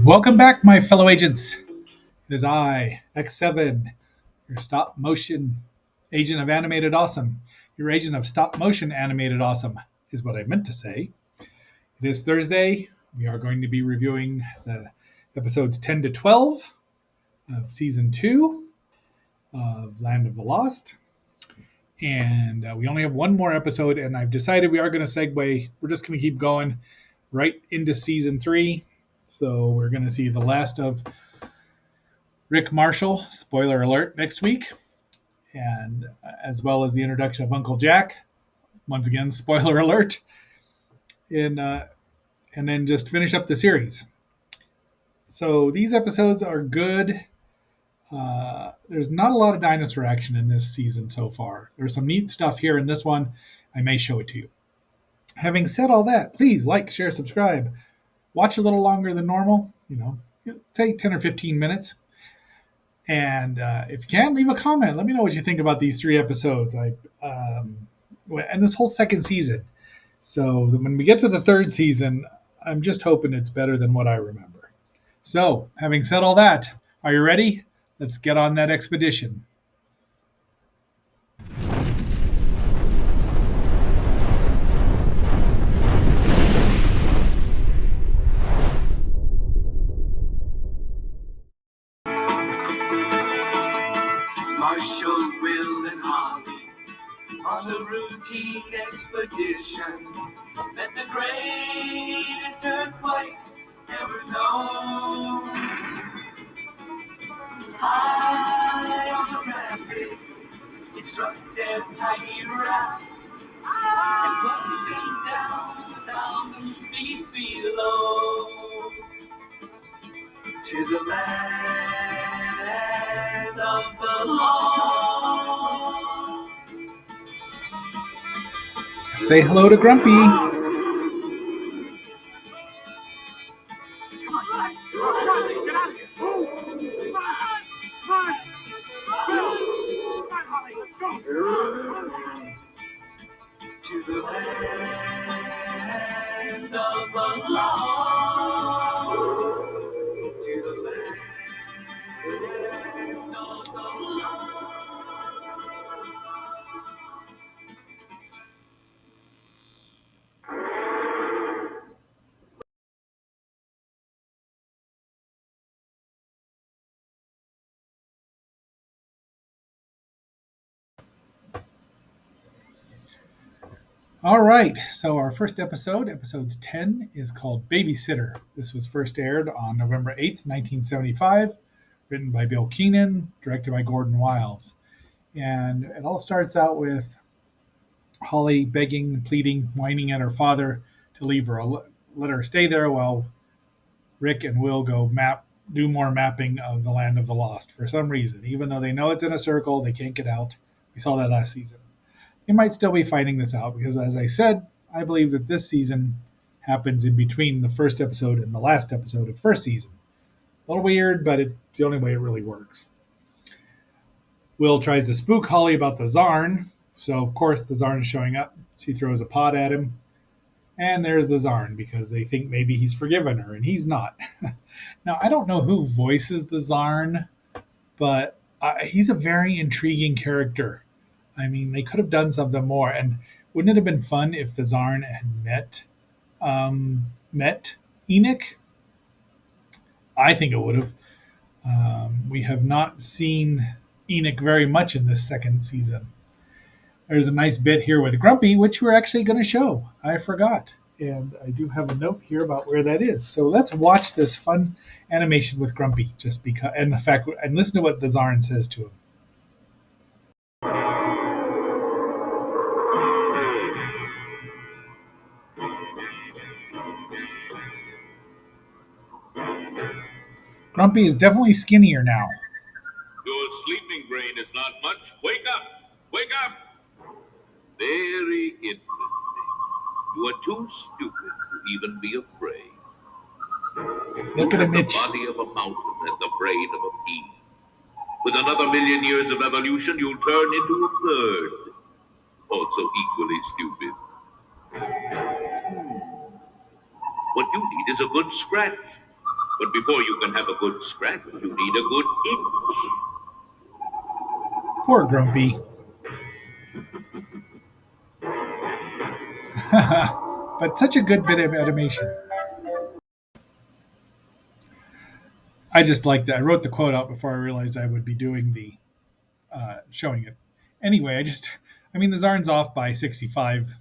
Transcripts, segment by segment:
Welcome back, my fellow agents. It is I, X7, your stop motion agent of animated awesome. Your agent of stop motion animated awesome is what I meant to say. It is Thursday. We are going to be reviewing the episodes 10 to 12 of season 2 of Land of the Lost. And we only have one more episode, and I've decided we are going to segue. We're just going to keep going right into season 3. So we're going to see the last of Rick Marshall, spoiler alert, next week, and as well as the introduction of Uncle Jack. Once again, spoiler alert, and then just finish up the series. So these episodes are good. There's not a lot of dinosaur action in this season so far. There's some neat stuff here in this one. I may show it to you. Having said all that, please like, share, subscribe. Watch a little longer than normal. Take 10 or 15 minutes. And if you can, leave a comment. Let me know what you think about these 3 episodes and this whole second season. So when we get to the 3rd season, I'm just hoping it's better than what I remember. So, having said all that, are you ready? Let's get on that expedition. Marshall, Will, and Holly on a routine expedition. Met the greatest earthquake ever known. High on the rapids, it struck their tiny raft and plunged them down 1,000 feet below to the land of the lost. Say hello to Grumpy. To the land of the lost. To the land of the lost. All right, so our first episode 10, is called Babysitter. This was first aired on November 8th, 1975, written by Bill Keenan, directed by Gordon Wiles. And it all starts out with Holly begging, pleading, whining at her father to leave her, let her stay there while Rick and Will do more mapping of the Land of the Lost for some reason. Even though they know it's in a circle, they can't get out. We saw that last season. They might still be finding this out because, as I said, I believe that this season happens in between the first episode and the last episode of first season. A little weird, but it's the only way it really works. Will tries to spook Holly about the Zarn, so of course the Zarn is showing up. She throws a pot at him, and there's the Zarn because they think maybe he's forgiven her, and he's not. Now, I don't know who voices the Zarn, but he's a very intriguing character. I mean, they could have done something more, and wouldn't it have been fun if the Zarn had met Enoch? I think it would have. We have not seen Enoch very much in this second season. There's a nice bit here with Grumpy, which we're actually going to show. I forgot, and I do have a note here about where that is. So let's watch this fun animation with Grumpy, just because, and listen to what the Zarn says to him. Grumpy is definitely skinnier now. Your sleeping brain is not much. Wake up! Wake up! Very interesting. You are too stupid to even be afraid. Look at him the itch. body of a mountain and the brain of a pea. With another 1,000,000 years of evolution, you'll turn into a bird. also equally stupid. What you need is a good scratch. But before you can have a good scratch, you need a good itch. Poor Grumpy. But such a good bit of animation. I just liked it. I wrote the quote out before I realized I would be doing the showing it. Anyway, I mean, the Zarn's off by 65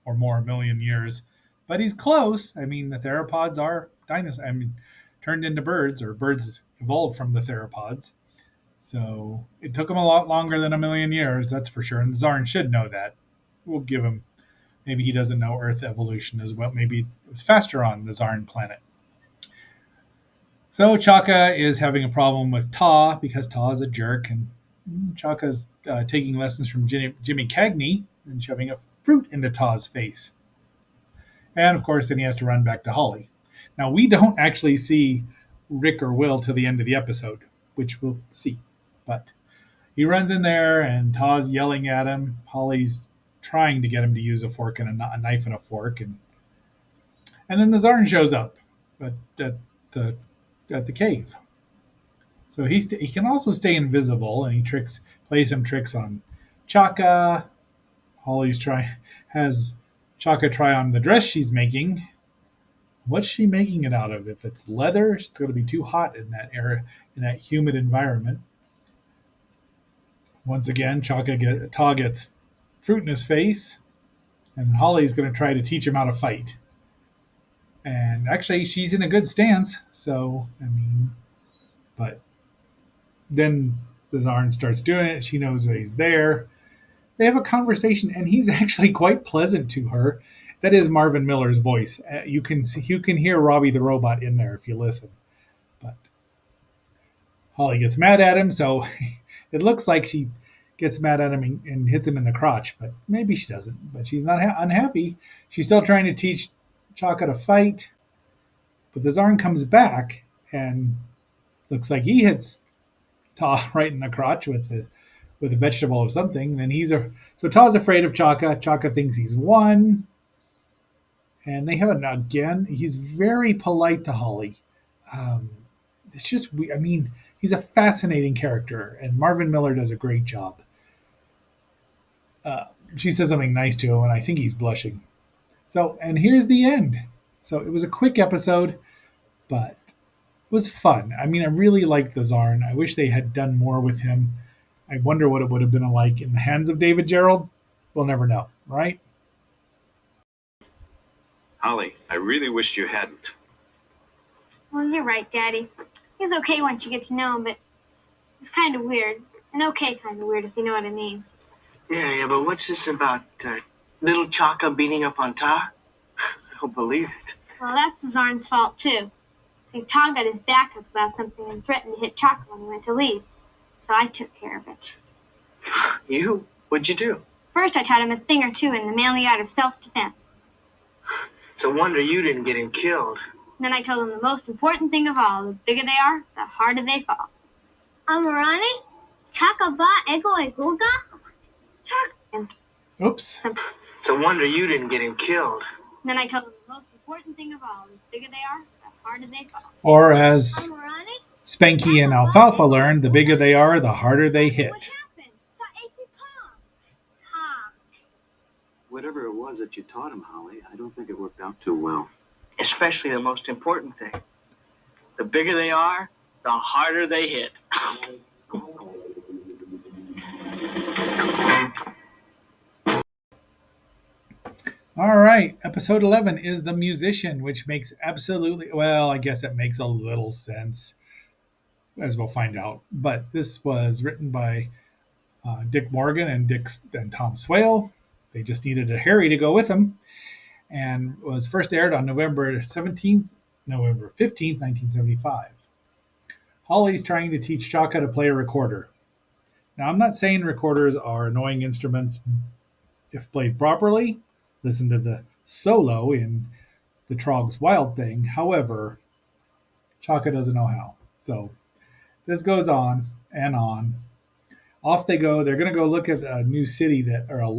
or more million years, but he's close. I mean, the theropods are dinosaurs. I mean, turned into birds, or birds evolved from the theropods. So it took him a lot longer than a million years, that's for sure. And the Zarn should know that. We'll give him. Maybe he doesn't know Earth evolution as well. Maybe it was faster on the Zarn planet. So Chaka is having a problem with Ta because Ta is a jerk, and Chaka's taking lessons from Jimmy Cagney and shoving a fruit into Ta's face. And of course, then he has to run back to Holly. Now, we don't actually see Rick or Will till the end of the episode, which we'll see. But he runs in there, and Ta's yelling at him. Holly's trying to get him to use a fork and a knife and a fork, and then the Zarn shows up at, at the at the cave. So he can also stay invisible, and he plays some tricks on Chaka. Holly's try has Chaka try on the dress she's making. What's she making it out of? If it's leather, it's going to be too hot in that area, in that humid environment. Once again, Ta gets fruit in his face, and Holly's going to try to teach him how to fight. And actually, she's in a good stance. So I mean, but then the Zarn starts doing it. She knows that he's there. They have a conversation, and he's actually quite pleasant to her. That is Marvin Miller's voice. You can hear Robbie the robot in there if you listen. But Holly gets mad at him, so it looks like she gets mad at him and hits him in the crotch, but maybe she doesn't. But she's not unhappy. She's still trying to teach Chaka to fight, but the Zarn comes back and looks like he hits Ta right in the crotch with a vegetable or something. Then so Ta's afraid of Chaka. Chaka thinks he's won, and they have it again. He's very polite to Holly. Um, it's just, I mean, he's a fascinating character, and Marvin Miller does a great job. She says something nice to him, and I think he's blushing. So, and here's the end. So it was a quick episode, but it was fun. I mean, I really liked the Zarn. I wish they had done more with him. I wonder what it would have been like in the hands of David Gerald. We'll never know, right? Holly, I really wished you hadn't. Well, you're right, Daddy. He's okay once you get to know him, but he's kind of weird. And okay kind of weird, if you know what I mean. Yeah, but what's this about little Chaka beating up on Ta? I don't believe it. Well, that's Zarn's fault, too. See, Tom got his back up about something and threatened to hit Chaka when he went to leave. So I took care of it. You? What'd you do? First, I taught him a thing or two in the manly art of self-defense. It's a wonder you didn't get him killed. Then I told him the most important thing of all: the bigger they are, the harder they fall. Amarani? Chaka ba ego eguga? Chaka. Oops. It's a wonder you didn't get him killed. Then I told him the most important thing of all: the bigger they are, the harder they fall. Or as Amarani? Spanky and Alfalfa learned, the bigger they are, the harder they What hit. happened? Sa eki pa. Ha. Whatever it was that you taught him, Holly, I don't think it worked out too well. Especially the most important thing. The bigger they are, the harder they hit. All right, episode 11 is The Musician, which makes absolutely, well, I guess it makes a little sense, as we'll find out. But this was written by Dick Morgan and Tom Swale. They just needed a Harry to go with them, and was first aired on November 15th, 1975. Holly's trying to teach Chaka to play a recorder. Now, I'm not saying recorders are annoying instruments if played properly. Listen to the solo in the Trog's Wild Thing. However, Chaka doesn't know how. So this goes on and on. Off they go. They're going to go look at a new city that, or a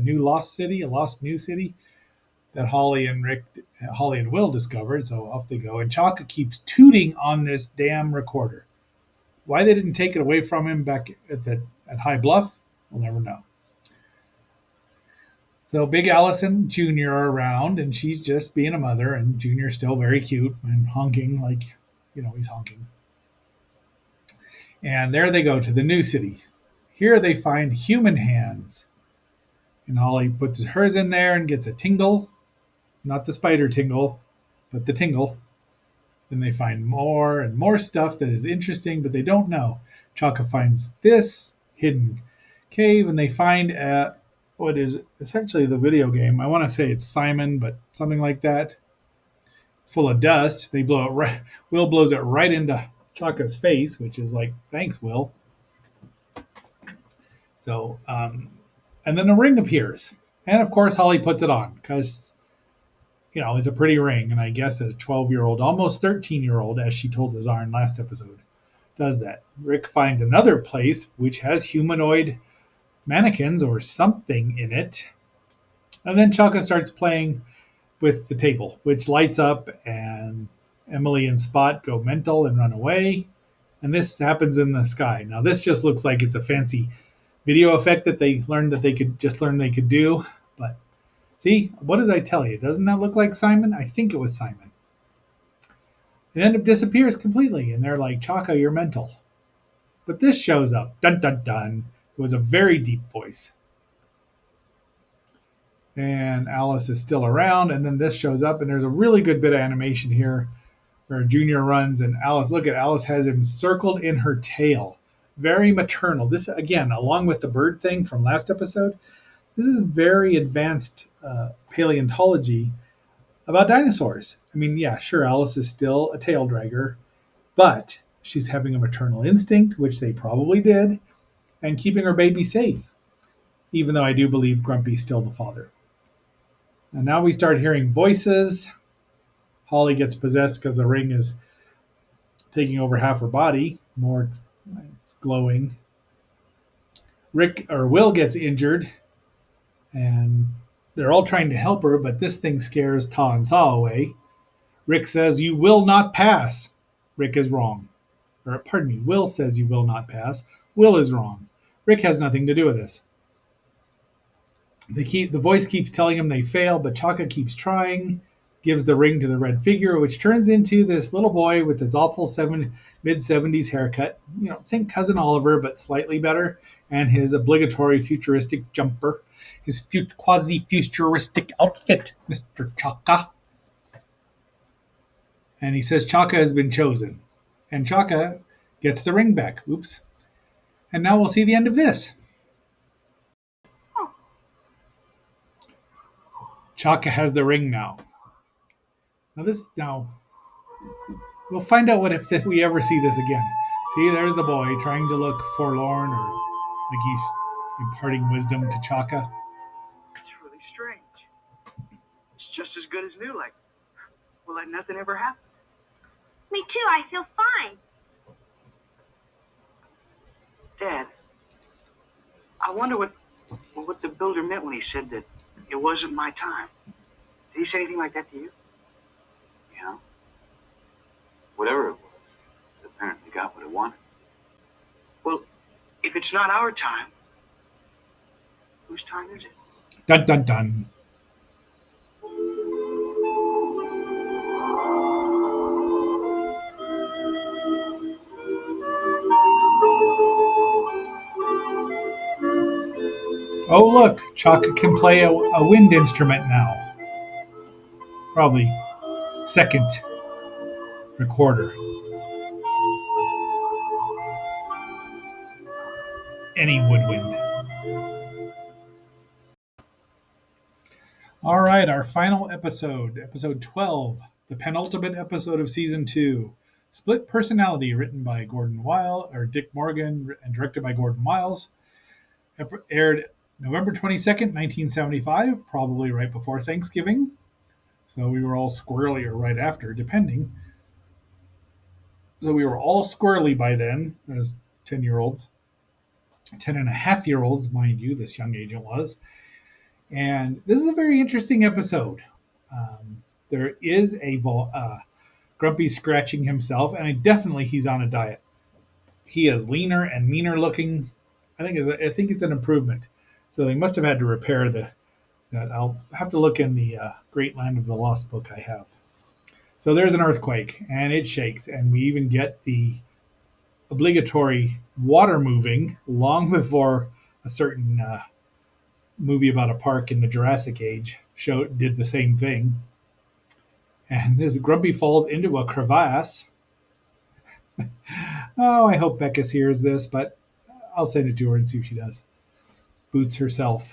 new lost city, a lost new city that Holly and Will discovered. So off they go. And Chaka keeps tooting on this damn recorder. Why they didn't take it away from him back at High Bluff, we'll never know. So Big Allison Jr. are around, and she's just being a mother, and Junior's still very cute and honking like, he's honking. And there they go to the new city. Here they find human hands. And Holly puts hers in there and gets a tingle. Not the spider tingle, but the tingle. Then they find more and more stuff that is interesting, but they don't know. Chaka finds this hidden cave, and they find what is essentially the video game. I want to say it's Simon, but something like that. It's full of dust. They blow it right. Will blows it right into Chaka's face, which is like, thanks, Will. So, and then a ring appears, and of course Holly puts it on because it's a pretty ring, and I guess that a 12-year-old, almost 13-year-old, as she told Lazarn last episode, does that. Rick finds another place which has humanoid mannequins or something in it, and then Chaka starts playing with the table, which lights up, and Emily and Spot go mental and run away. And this happens in the sky. Now, this just looks like it's a fancy video effect that they learn they could do. But see, what did I tell you? Doesn't that look like Simon? I think it was Simon. It then it disappears completely, and they're like, Chaka, you're mental. But this shows up. Dun dun dun. It was a very deep voice. And Alice is still around, and then this shows up, and there's a really good bit of animation here where Junior runs, and Alice has him circled in her tail. Very maternal. This, again, along with the bird thing from last episode, this is very advanced paleontology about dinosaurs. I mean, yeah, sure, Alice is still a tail dragger, but she's having a maternal instinct, which they probably did, and keeping her baby safe, even though I do believe Grumpy's still the father. And now we start hearing voices. Holly gets possessed because the ring is taking over half her body, more glowing. Will gets injured, and they're all trying to help her, but this thing scares Ta and Saw away. Rick says, "You will not pass." Rick is wrong. Or, pardon me, Will says you will not pass. Will is wrong. Rick has nothing to do with this. The voice keeps telling him they fail, but Chaka keeps trying, gives the ring to the red figure, which turns into this little boy with his awful mid-70s haircut. Think Cousin Oliver, but slightly better, and his obligatory futuristic jumper, his quasi-futuristic outfit, Mr. Chaka. And he says Chaka has been chosen. And Chaka gets the ring back. Oops. And now we'll see the end of this. Chaka has the ring now. Now we'll find out if we ever see this again. See, there's the boy trying to look forlorn, or like he's imparting wisdom to Chaka. It's really strange. It's just as good as new, like nothing ever happened. Me too, I feel fine. Dad, I wonder what the builder meant when he said that it wasn't my time. Did he say anything like that to you? Yeah. Whatever it was, it apparently got what it wanted. Well, if it's not our time, whose time is it? Dun dun dun. Oh, look, Chaka can play a wind instrument now. Probably second recorder. Any woodwind. All right, our final episode, episode 12, the penultimate episode of season 2. Split Personality, written by Dick Morgan, and directed by Gordon Wiles. Aired November 22nd, 1975, probably right before Thanksgiving. So we were all squirrely, or right after, depending. So we were all squirrely by then, as 10-year-olds. 10 and a half year olds, mind you, this young agent was. And this is a very interesting episode. There is a Grumpy scratching himself, and definitely he's on a diet. He is leaner and meaner looking. I think it's an improvement. So they must have had to repair that. I'll have to look in the Great Land of the Lost book I have. So there's an earthquake, and it shakes, and we even get the obligatory water moving long before a certain movie about a park in the Jurassic Age show did the same thing. And this Grumpy falls into a crevasse. Oh, I hope Becca hears this, but I'll send it to her and see if she does. Boots herself.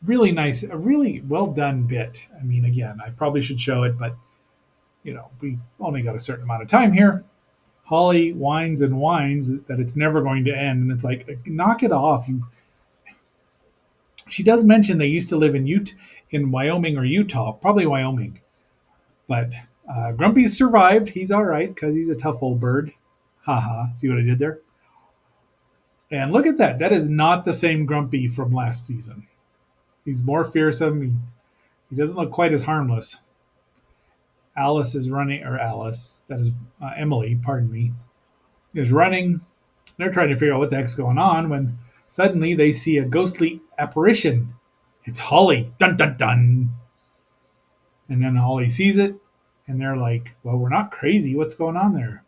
Really nice, a really well done bit. I mean, again, I probably should show it, but we only got a certain amount of time here. Holly whines and whines that it's never going to end, and it's like, knock it off. She does mention they used to live in Wyoming or Utah, probably Wyoming, but Grumpy's survived. He's all right because he's a tough old bird. Haha. See what I did there? And look at that. That is not the same Grumpy from last season. He's more fearsome. He doesn't look quite as harmless. Alice is running, or Alice, that is Emily, pardon me, is running. They're trying to figure out what the heck's going on when suddenly they see a ghostly apparition. It's Holly. Dun dun dun. And then Holly sees it, and they're like, well, we're not crazy. What's going on there?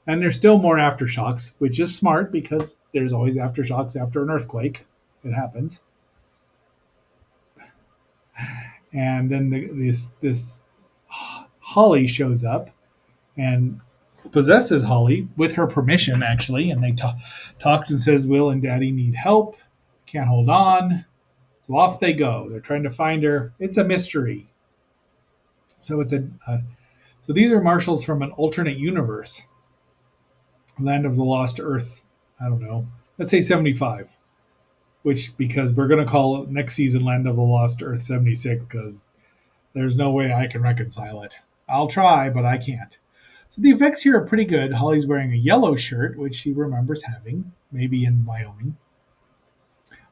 And there's still more aftershocks, which is smart because there's always aftershocks after an earthquake. It happens. And then this Holly shows up and possesses Holly with her permission, actually, and they talks and says Will and Daddy need help, can't hold on, so off they go. They're trying to find her. It's a mystery. So so these are marshals from an alternate universe, Land of the Lost Earth. I don't know. Let's say 75, which because we're going to call it next season Land of the Lost Earth 76 because there's no way I can reconcile it. I'll try, but I can't. So the effects here are pretty good. Holly's wearing a yellow shirt, which she remembers having, maybe in Wyoming.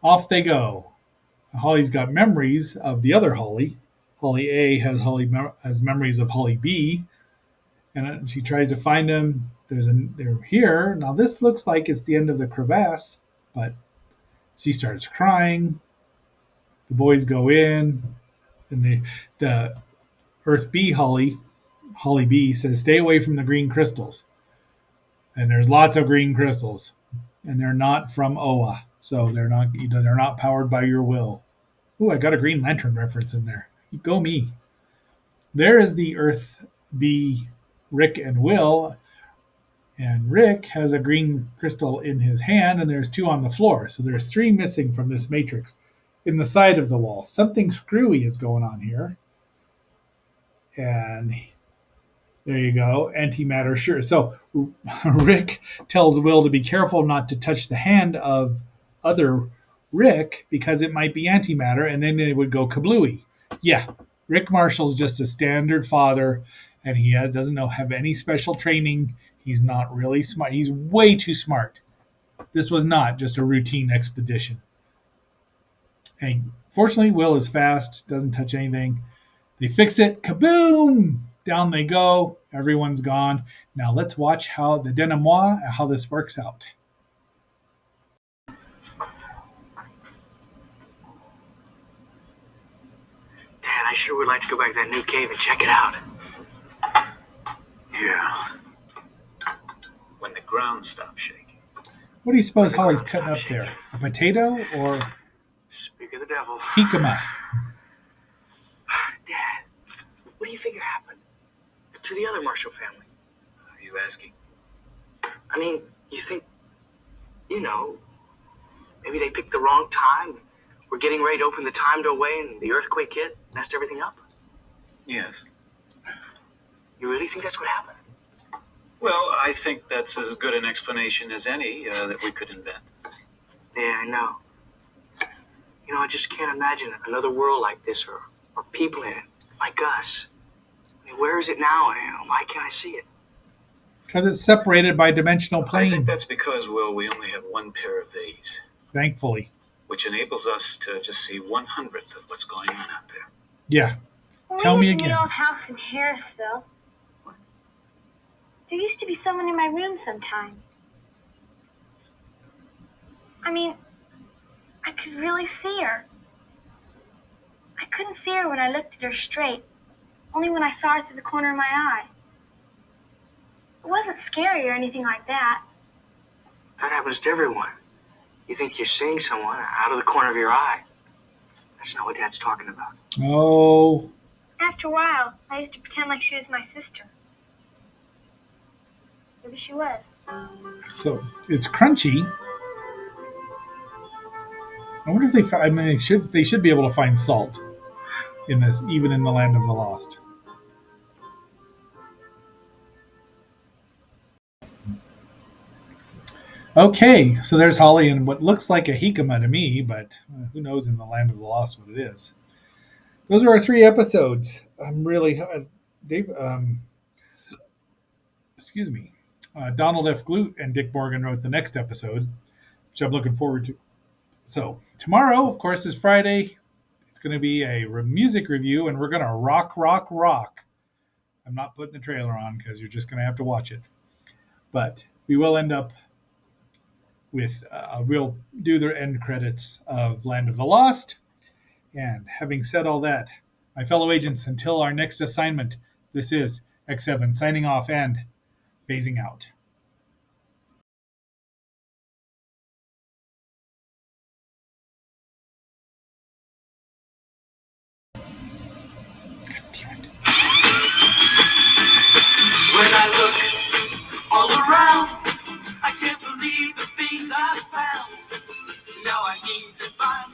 Off they go. Holly's got memories of the other Holly. Holly A has memories of Holly B, and she tries to find them. They're here now. This looks like it's the end of the crevasse, but she starts crying. The boys go in, and the Earth B Holly B says, "Stay away from the green crystals." And there's lots of green crystals, and they're not from Oa, so they're not powered by your will. Ooh, I got a Green Lantern reference in there. Go me. There is the Earth B, Rick and Will, and Rick has a green crystal in his hand, and there's two on the floor. So there's three missing from this matrix in the side of the wall. Something screwy is going on here. And there you go, antimatter. Sure. So Rick tells Will to be careful not to touch the hand of other Rick because it might be antimatter, and then they would go kablooey. Yeah, Rick Marshall's just a standard father, and he doesn't have any special training. He's not really smart. He's way too smart. This was not just a routine expedition. And fortunately, Will is fast, doesn't touch anything. They fix it. Kaboom! Down they go. Everyone's gone. Now let's watch how the denouement, how this works out. Dad, I sure would like to go back to that new cave and check it out. Yeah. When the ground stops shaking. What do you suppose Holly's cutting up there? A potato or Speak of the devil. jicama? Dad, what do you figure happened to the other Marshall family? Are you asking? I mean, you think, maybe they picked the wrong time. We're getting ready to open the time doorway and the earthquake hit, messed everything up? Yes. You really think that's what happened? Well, I think that's as good an explanation as any that we could invent. Yeah, I know. I just can't imagine another world like this or people in it, like us. I mean, where is it now? Why can't I see it? Because it's separated by dimensional I think plane, that's because, Will, we only have one pair of these, thankfully. which enables us to just see 1/100th of what's going on out there. Yeah. When Tell we me lived in again. the old house in Harrisville, there used to be someone in my room sometimes. I mean, I could really see her. I couldn't see her when I looked at her straight, only when I saw her through the corner of my eye. It wasn't scary or anything like that. That happens to everyone. You think you're seeing someone out of the corner of your eye. That's not what Dad's talking about. Oh, After a while, I used to pretend like she was my sister. Maybe she was. so it's crunchy. I wonder if they. I mean, they should be able to find salt in this, even in the land of the lost. Okay, so there's Holly and what looks like a jicama to me, but who knows in the land of the lost what it is. Those are our 3 episodes. I'm really, Dave. Excuse me. Donald F. Glute and Dick Morgan wrote the next episode, which I'm looking forward to. So tomorrow, of course, is Friday. It's going to be a music review, and we're going to rock, rock, rock. I'm not putting the trailer on because you're just going to have to watch it. But we will end up with, we'll do the end credits of Land of the Lost. And having said all that, my fellow agents, until our next assignment, this is X7 signing off and phasing out. When I look all around, I can't believe the things I found. Now I need to find